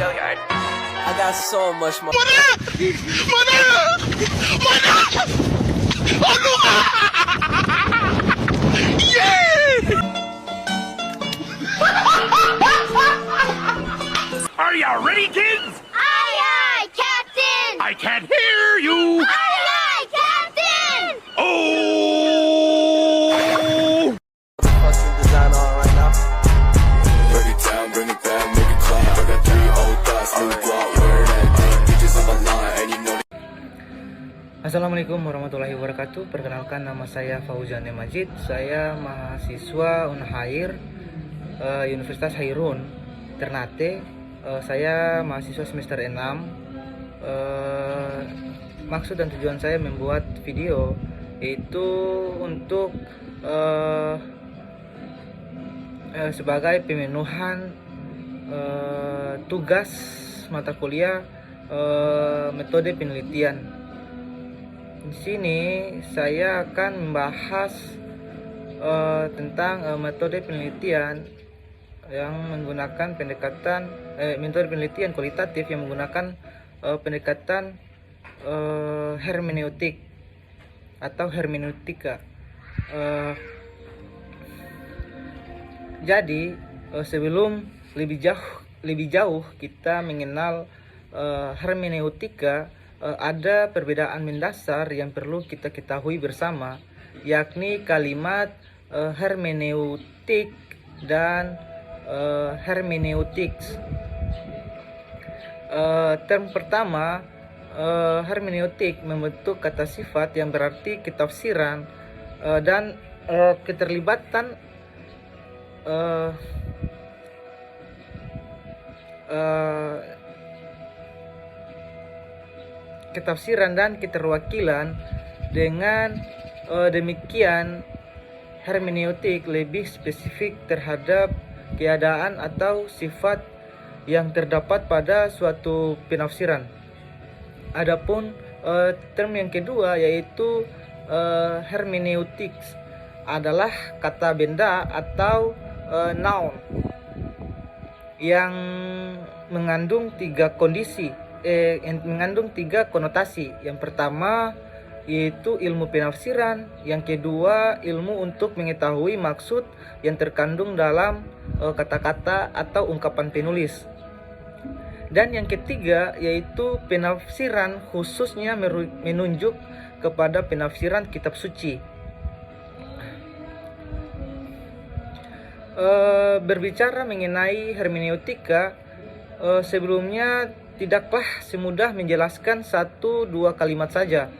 I got so much more. Are you ready, kids? Aye, aye, Captain! I can't hear you. Aye, aye, Captain! Oh! Fucking design on right now. Break it down, bring it back, make it clap. I got 3 old thoughts, new block, where that thing, bitches on my line, and you know. Assalamualaikum warahmatullahi wabarakatuh. Perkenalkan, nama saya Fauzan Majid. Saya mahasiswa Unhair Universitas Hairun Ternate. Saya mahasiswa semester 6. Maksud dan tujuan saya membuat video yaitu untuk sebagai pemenuhan tugas mata kuliah metode penelitian. Di sini saya akan membahas tentang metode penelitian yang menggunakan metode penelitian kualitatif yang menggunakan pendekatan hermeneutik atau hermeneutika. Jadi sebelum lebih jauh kita mengenal hermeneutika, ada perbedaan mendasar yang perlu kita ketahui bersama, yakni kalimat hermeneutik dan hermeneutics. Term pertama, hermeneutik membentuk kata sifat yang berarti ketafsiran dan keterlibatan ketafsiran dan keterwakilan. Dengan demikian, hermeneutik lebih spesifik terhadap keadaan atau sifat yang terdapat pada suatu penafsiran. Adapun term yang kedua yaitu hermeneutics adalah kata benda atau noun yang mengandung tiga konotasi. Yang pertama yaitu ilmu penafsiran, yang kedua ilmu untuk mengetahui maksud yang terkandung dalam kata-kata atau ungkapan penulis, dan yang ketiga yaitu penafsiran, khususnya menunjuk kepada penafsiran kitab suci. Berbicara mengenai hermeneutika, sebelumnya tidaklah semudah menjelaskan 1-2 kalimat saja,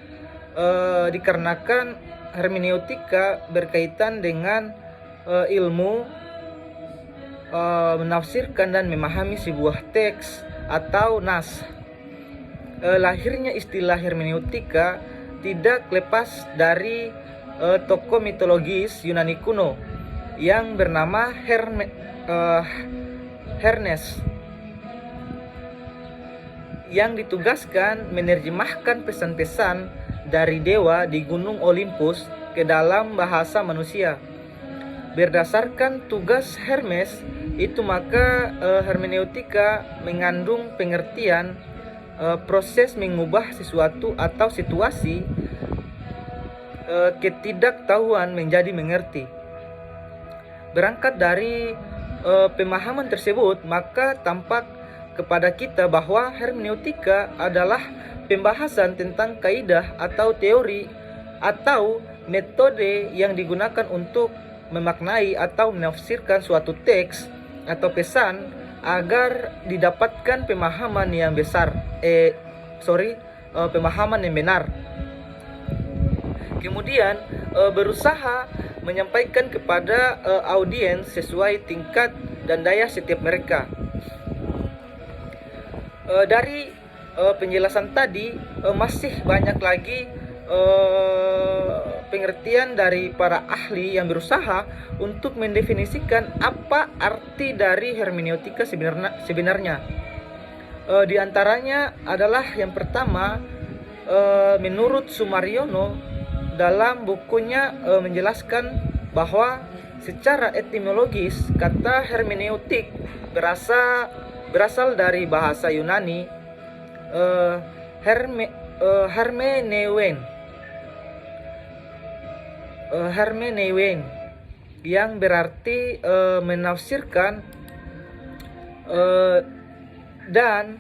dikarenakan hermeneutika berkaitan dengan ilmu menafsirkan dan memahami sebuah teks atau nas. Lahirnya istilah hermeneutika tidak lepas dari tokoh mitologis Yunani kuno yang bernama Hermes, yang ditugaskan menerjemahkan pesan-pesan dari dewa di Gunung Olympus ke dalam bahasa manusia. Berdasarkan tugas Hermes itu, maka hermeneutika mengandung pengertian proses mengubah sesuatu atau situasi ketidaktahuan menjadi mengerti. Berangkat dari pemahaman tersebut, maka tampak kepada kita bahwa hermeneutika adalah pembahasan tentang kaidah atau teori atau metode yang digunakan untuk memaknai atau menafsirkan suatu teks atau pesan agar didapatkan pemahaman yang benar. Kemudian berusaha menyampaikan kepada audiens sesuai tingkat dan daya setiap mereka. Dari penjelasan tadi masih banyak lagi pengertian dari para ahli yang berusaha untuk mendefinisikan apa arti dari hermeneutika sebenarnya. Di antaranya adalah yang pertama, menurut Sumaryono dalam bukunya menjelaskan bahwa secara etimologis kata hermeneutik berasal berasal dari bahasa Yunani hermeneuein yang berarti menafsirkan, dan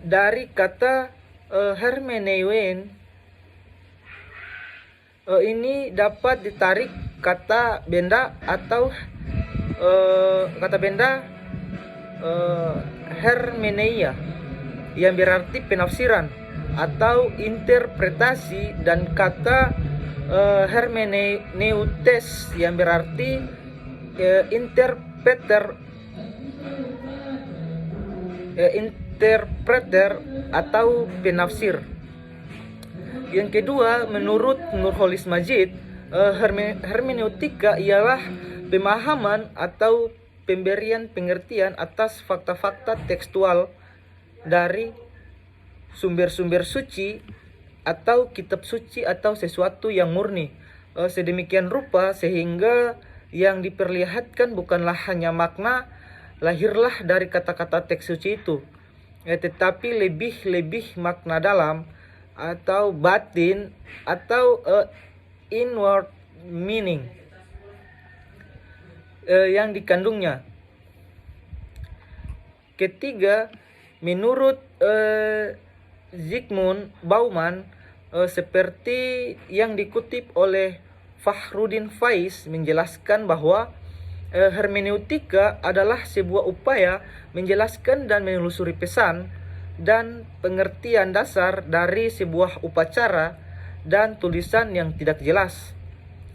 dari kata hermeneuein ini dapat ditarik kata benda atau kata benda hermeneia yang berarti penafsiran atau interpretasi, dan kata hermeneutes yang berarti interpreter atau penafsir. Yang kedua, menurut Nurholis Majid, hermeneutika ialah pemahaman atau pemberian pengertian atas fakta-fakta tekstual dari sumber-sumber suci atau kitab suci atau sesuatu yang murni sedemikian rupa sehingga yang diperlihatkan bukanlah hanya makna lahirlah dari kata-kata teks suci itu, tetapi lebih makna dalam atau batin atau inward meaning yang dikandungnya. Ketiga, menurut Zygmunt Bauman, seperti yang dikutip oleh Fakhruddin Faiz, menjelaskan bahwa hermeneutika adalah sebuah upaya menjelaskan dan menelusuri pesan dan pengertian dasar dari sebuah upacara dan tulisan yang tidak jelas,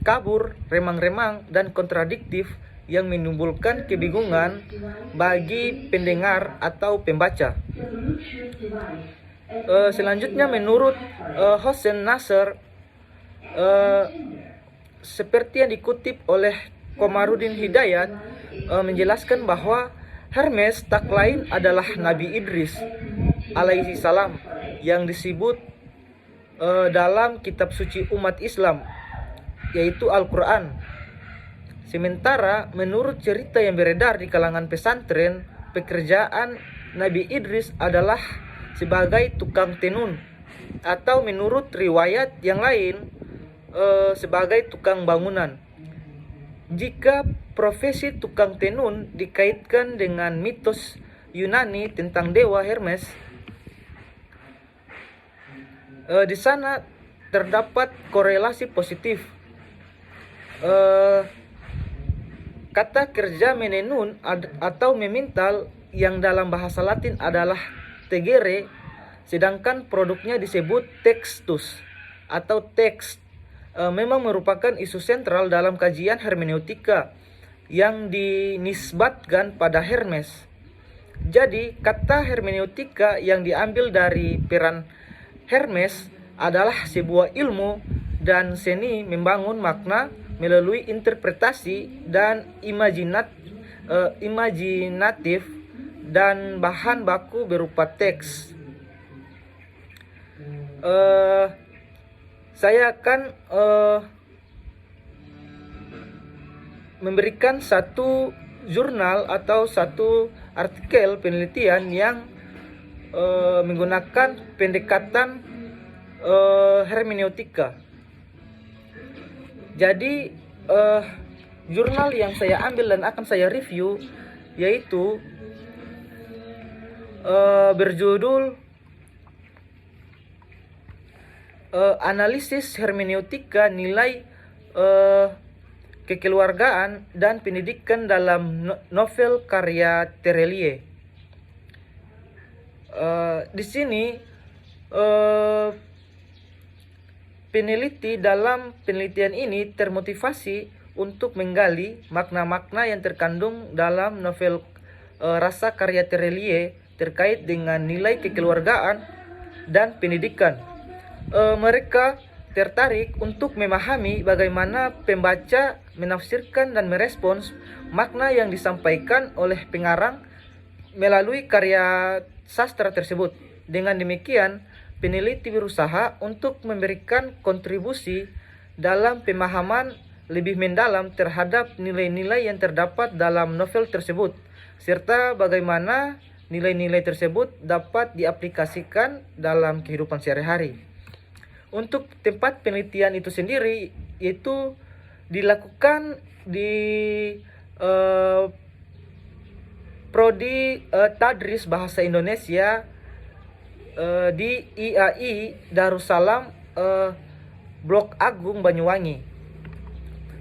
kabur, remang-remang, dan kontradiktif yang menimbulkan kebingungan bagi pendengar atau pembaca. Selanjutnya, menurut Hossein Nasr, seperti yang dikutip oleh Komarudin Hidayat, menjelaskan bahwa Hermes tak lain adalah Nabi Idris alaihi salam yang disebut dalam kitab suci umat Islam, yaitu Al-Quran. Sementara menurut cerita yang beredar di kalangan pesantren, pekerjaan Nabi Idris adalah sebagai tukang tenun, atau menurut riwayat yang lain sebagai tukang bangunan. Jika profesi tukang tenun dikaitkan dengan mitos Yunani tentang dewa Hermes, di sana terdapat korelasi positif. Kata kerja menenun atau memintal yang dalam bahasa Latin adalah tegere, sedangkan produknya disebut textus atau teks, memang merupakan isu sentral dalam kajian hermeneutika yang dinisbatkan pada Hermes. Jadi, kata hermeneutika yang diambil dari peran Hermes adalah sebuah ilmu dan seni membangun makna melalui interpretasi dan imajinatif dan bahan baku berupa teks. Saya akan memberikan satu jurnal atau satu artikel penelitian yang menggunakan pendekatan hermeneutika. Jadi jurnal yang saya ambil dan akan saya review yaitu berjudul Analisis Hermeneutika Nilai Kekeluargaan dan Pendidikan dalam Novel karya Terelie. Di sini peneliti dalam penelitian ini termotivasi untuk menggali makna-makna yang terkandung dalam novel Rasa karya Terelie terkait dengan nilai kekeluargaan dan pendidikan. Mereka tertarik untuk memahami bagaimana pembaca menafsirkan dan merespons makna yang disampaikan oleh pengarang melalui karya sastra tersebut. Dengan demikian, peneliti berusaha untuk memberikan kontribusi dalam pemahaman lebih mendalam terhadap nilai-nilai yang terdapat dalam novel tersebut serta bagaimana nilai-nilai tersebut dapat diaplikasikan dalam kehidupan sehari-hari. Untuk tempat penelitian itu sendiri itu dilakukan di Prodi Tadris Bahasa Indonesia di IAI Darussalam Blok Agung Banyuwangi.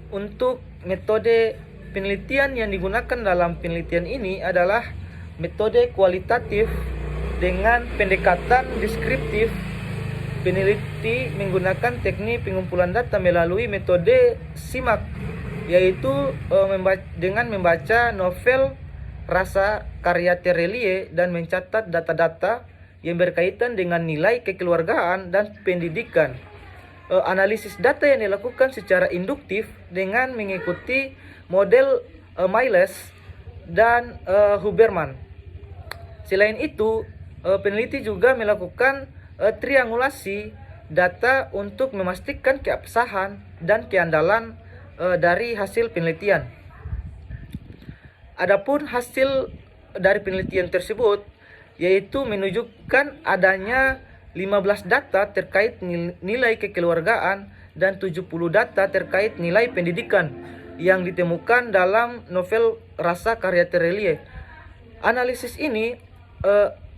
Untuk metode penelitian yang digunakan dalam penelitian ini adalah metode kualitatif dengan pendekatan deskriptif. Peneliti menggunakan teknik pengumpulan data melalui metode SIMAK, yaitu dengan membaca novel rasa karya Terelie dan mencatat data-data yang berkaitan dengan nilai kekeluargaan dan pendidikan. Analisis data yang dilakukan secara induktif dengan mengikuti model Miles dan Huberman. Selain itu, peneliti juga melakukan triangulasi data untuk memastikan keabsahan dan keandalan dari hasil penelitian. Adapun hasil dari penelitian tersebut yaitu menunjukkan adanya 15 data terkait nilai kekeluargaan dan 70 data terkait nilai pendidikan yang ditemukan dalam novel Rasa karya Terelie.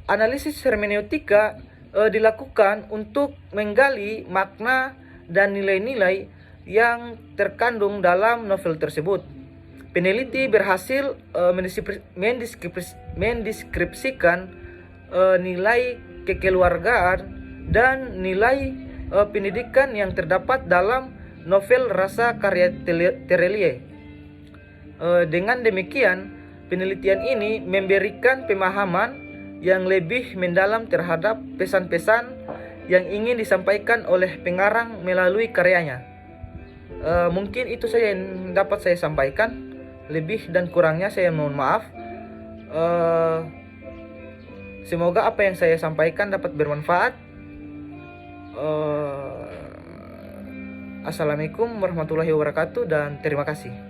Analisis hermeneutika dilakukan untuk menggali makna dan nilai-nilai yang terkandung dalam novel tersebut. Peneliti berhasil mendeskripsikan nilai kekeluargaan dan nilai pendidikan yang terdapat dalam novel Rasa karya Terelie. Dengan demikian, penelitian ini memberikan pemahaman yang lebih mendalam terhadap pesan-pesan yang ingin disampaikan oleh pengarang melalui karyanya. Mungkin itu saja yang dapat saya sampaikan. Lebih dan kurangnya saya mohon maaf. Semoga apa yang saya sampaikan dapat bermanfaat. Assalamualaikum warahmatullahi wabarakatuh dan terima kasih.